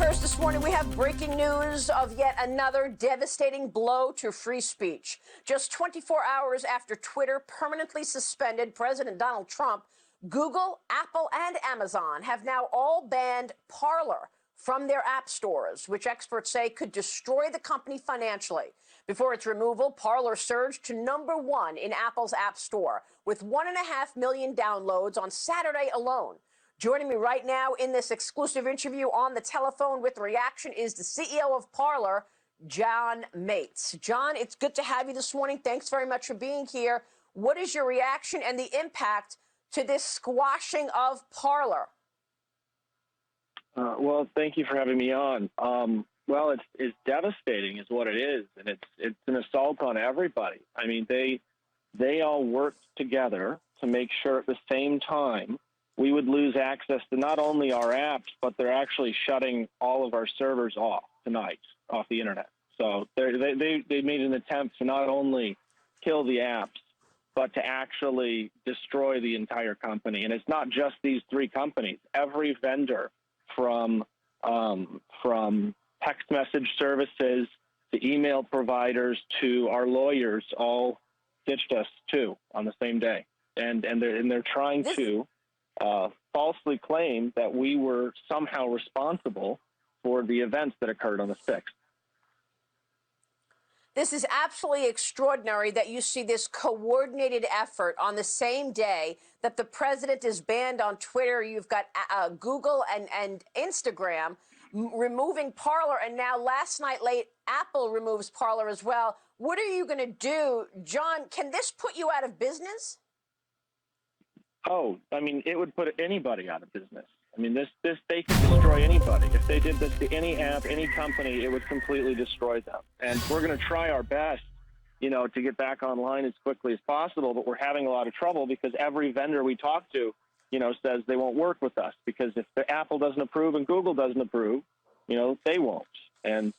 first this morning, we have breaking news of yet another devastating blow to free speech. Just 24 hours after Twitter permanently suspended President Donald Trump, Google, Apple, and Amazon have now all banned Parler from their app stores, which experts say could destroy the company financially. Before its removal, Parler surged to #1 in Apple's App Store, with 1.5 million downloads on Saturday alone. Joining me right now in this exclusive interview on the telephone with reaction is the CEO of Parler, John Matz. John, it's good to have you this morning. Thanks very much for being here. What is your reaction and the impact to this squashing of Parler? Well, thank you for having me on. Well, it's devastating is what it is, and it's an assault on everybody. I mean, they all worked together to make sure at the same time we would lose access to not only our apps, but they're actually shutting all of our servers off tonight, off the internet. So they made an attempt to not only kill the apps, but to actually destroy the entire company. And it's not just these three companies. Every vendor from text message services to email providers to our lawyers all ditched us too on the same day. And they're trying to falsely claim that we were somehow responsible for the events that occurred on the 6th. This is absolutely extraordinary that you see this coordinated effort on the same day that the president is banned on Twitter. You've got Google and Instagram removing Parler, and now last night late, Apple removes Parler as well. What are you going to do? John, can this put you out of business? Oh, I mean, it would put anybody out of business. I mean, they could destroy anybody. If they did this to any app, any company, it would completely destroy them. And we're going to try our best, to get back online as quickly as possible, but we're having a lot of trouble because every vendor we talk to, says they won't work with us because if the Apple doesn't approve and Google doesn't approve, they won't. And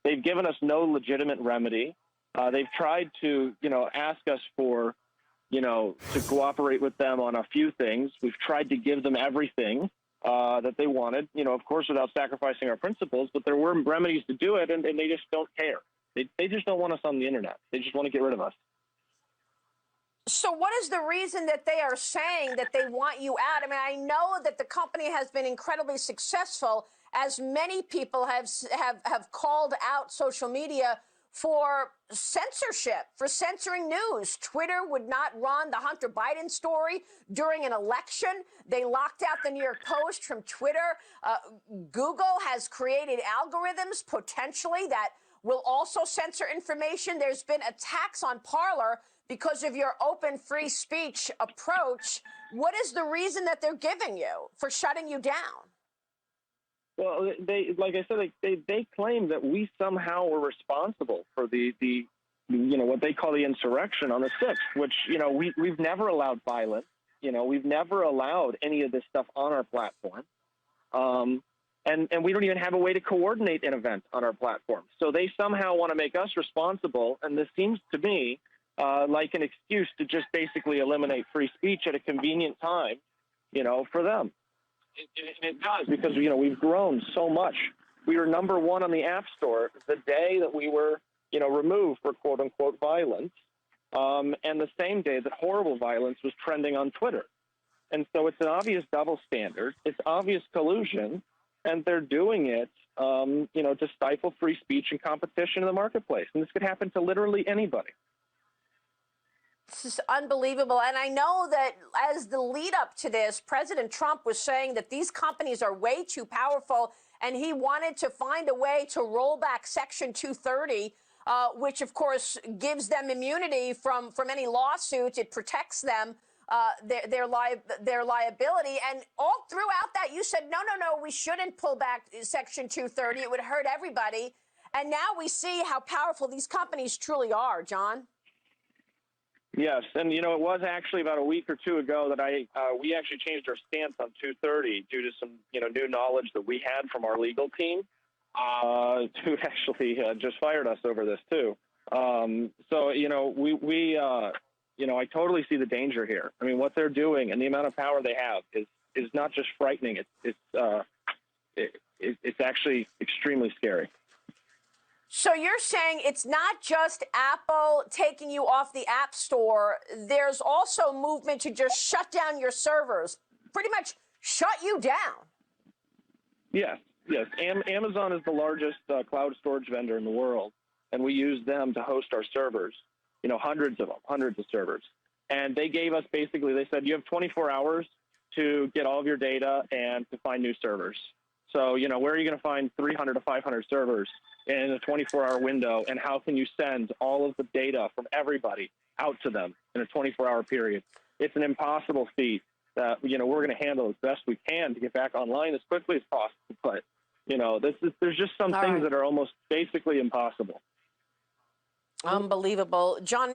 they've given us no legitimate remedy. They've tried to, ask us for, to cooperate with them on a few things. We've tried to give them everything that they wanted, of course, without sacrificing our principles, but there were remedies to do it, and they just don't care. They just don't want us on the internet. They just want to get rid of us. So what is the reason that they are saying that they want you out? I mean, I know that the company has been incredibly successful, as many people have called out social media for censorship, for censoring news. Twitter would not run the Hunter Biden story during an election. They locked out the New York Post from Twitter. Google has created algorithms potentially that will also censor information. There's been attacks on Parler because of your open free speech approach. What is the reason that they're giving you for shutting you down? Well, like I said, they claim that we somehow were responsible for the what they call the insurrection on the 6th, which, we've never allowed violence. We've never allowed any of this stuff on our platform. And we don't even have a way to coordinate an event on our platform. So they somehow want to make us responsible. And this seems to me like an excuse to just basically eliminate free speech at a convenient time, for them. It does because, we've grown so much. We were #1 on the App Store the day that we were, removed for quote unquote violence. And the same day that horrible violence was trending on Twitter. And so it's an obvious double standard. It's obvious collusion. And they're doing it, to stifle free speech and competition in the marketplace. And this could happen to literally anybody. This is unbelievable. And I know that as the lead up to this, President Trump was saying that these companies are way too powerful, and he wanted to find a way to roll back Section 230, which, of course, gives them immunity from any lawsuits. It protects them, their liability. And all throughout that, you said, no, we shouldn't pull back Section 230. It would hurt everybody. And now we see how powerful these companies truly are, John. Yes, and it was actually about a week or two ago that we actually changed our stance on 230 due to some new knowledge that we had from our legal team, who actually just fired us over this too. So I totally see the danger here. I mean, what they're doing and the amount of power they have is not just frightening. It's actually extremely scary. So you're saying it's not just Apple taking you off the App Store. There's also movement to just shut down your servers, pretty much shut you down. Yes, yes. Amazon is the largest cloud storage vendor in the world, and we use them to host our servers, you know, hundreds of them, hundreds of servers. And they gave us basically, they said, you have 24 hours to get all of your data and to find new servers. So, you know, where are you going to find 300 to 500 servers in a 24-hour window, and how can you send all of the data from everybody out to them in a 24-hour period? It's an impossible feat that, you know, we're going to handle as best we can to get back online as quickly as possible. But, you know, there's just some things that are almost basically impossible. Unbelievable. John.